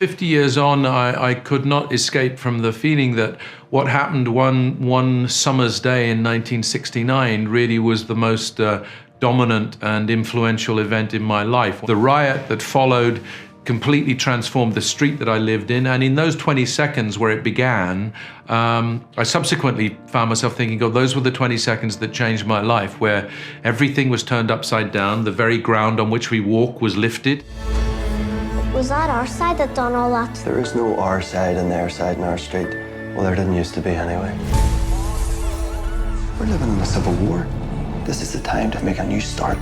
50 years on, I could not escape from the feeling that what happened one summer's day in 1969 really was the most dominant and influential event in my life. The riot that followed completely transformed the street that I lived in, and in those 20 seconds where it began, I subsequently found myself thinking, oh, those were the 20 seconds that changed my life, where everything was turned upside down, the very ground on which we walk was lifted. Was that our side that done all that? There is no our side and their side in our street. Well, there didn't used to be anyway. We're living in a civil war. This is the time to make a new start.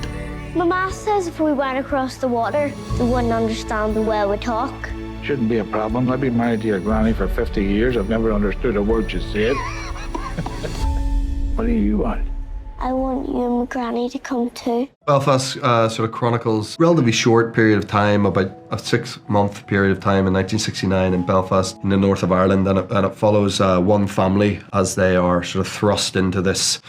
My ma says if we went across the water, they wouldn't understand the way we talk. Shouldn't be a problem. I've been married to your granny for 50 years. I've never understood a word you said. What do you want? I want you and my granny to come too. Belfast sort of chronicles a relatively short period of time, about a 6-month period of time in 1969 in Belfast in the north of Ireland, and it follows one family as they are sort of thrust into this,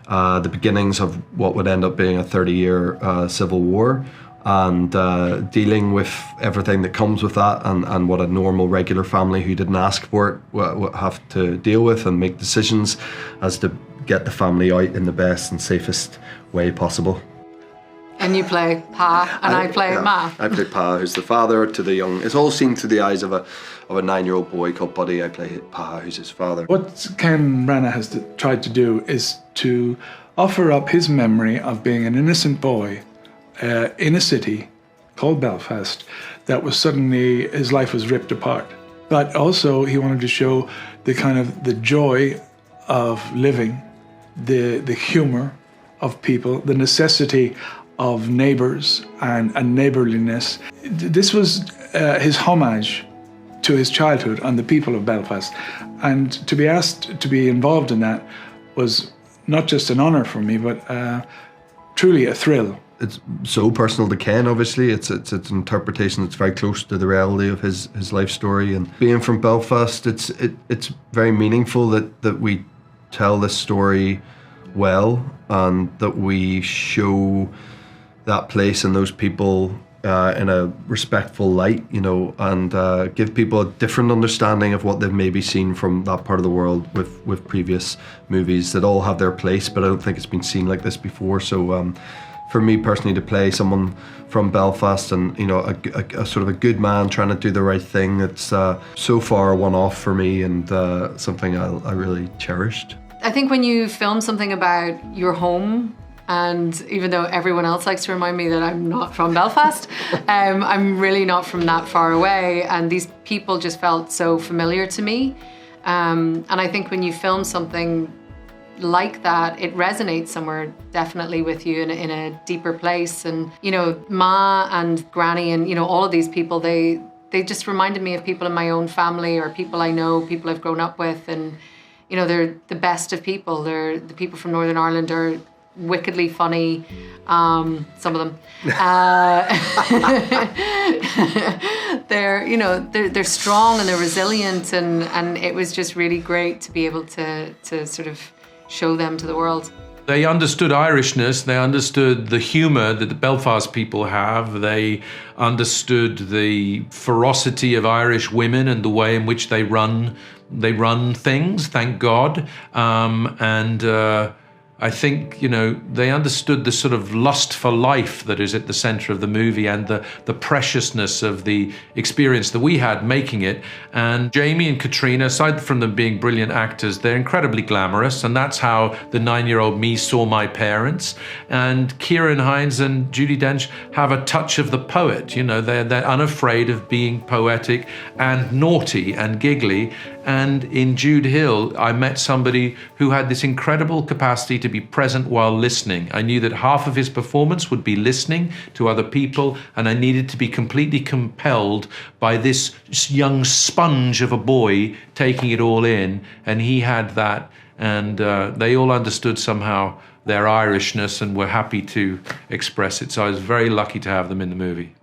the beginnings of what would end up being a 30-year civil war, and dealing with everything that comes with that, and what a normal, regular family who didn't ask for it would have to deal with, and make decisions as to get the family out in the best and safest way possible. And you play Pa, and I play Ma. I play Pa, who's the father to the young. It's all seen through the eyes of a 9-year-old boy called Buddy. I play Pa, who's his father. What Ken Branagh has tried to do is to offer up his memory of being an innocent boy in a city called Belfast that was suddenly, his life was ripped apart. But also he wanted to show the kind of the joy of living, the humor of people, the necessity of neighbours and neighbourliness. This was his homage to his childhood and the people of Belfast. And to be asked to be involved in that was not just an honour for me, but truly a thrill. It's so personal to Ken, obviously. It's an interpretation that's very close to the reality of his life story. And being from Belfast, it's very meaningful that we tell this story well, and that we show that place and those people in a respectful light, you know, and give people a different understanding of what they've maybe seen from that part of the world with previous movies that all have their place, but I don't think it's been seen like this before. So for me personally, to play someone from Belfast and, you know, a sort of a good man trying to do the right thing, it's so far a one-off for me, and something I really cherished. I think when you film something about your home, and even though everyone else likes to remind me that I'm not from Belfast, I'm really not from that far away, and these people just felt so familiar to me. And I think when you film something like that, it resonates somewhere definitely with you in a deeper place. And, you know, Ma and Granny and, you know, all of these people, they just reminded me of people in my own family or people I know, people I've grown up with, and, you know, they're the best of people. They're the people from Northern Ireland are wickedly funny, some of them. They're strong and they're resilient, and it was just really great to be able to sort of show them to the world. They understood Irishness, they understood the humour that the Belfast people have, they understood the ferocity of Irish women and the way in which they run things, thank God. I think, you know, they understood the sort of lust for life that is at the centre of the movie, and the preciousness of the experience that we had making it. And Jamie and Caitriona, aside from them being brilliant actors, they're incredibly glamorous, and that's how the 9-year-old me saw my parents. And Ciarán Hinds and Judi Dench have a touch of the poet, you know, they're unafraid of being poetic and naughty and giggly. And in Jude Hill, I met somebody who had this incredible capacity to be present while listening. I knew that half of his performance would be listening to other people, and I needed to be completely compelled by this young sponge of a boy taking it all in, and he had that, and they all understood somehow their Irishness and were happy to express it. So I was very lucky to have them in the movie.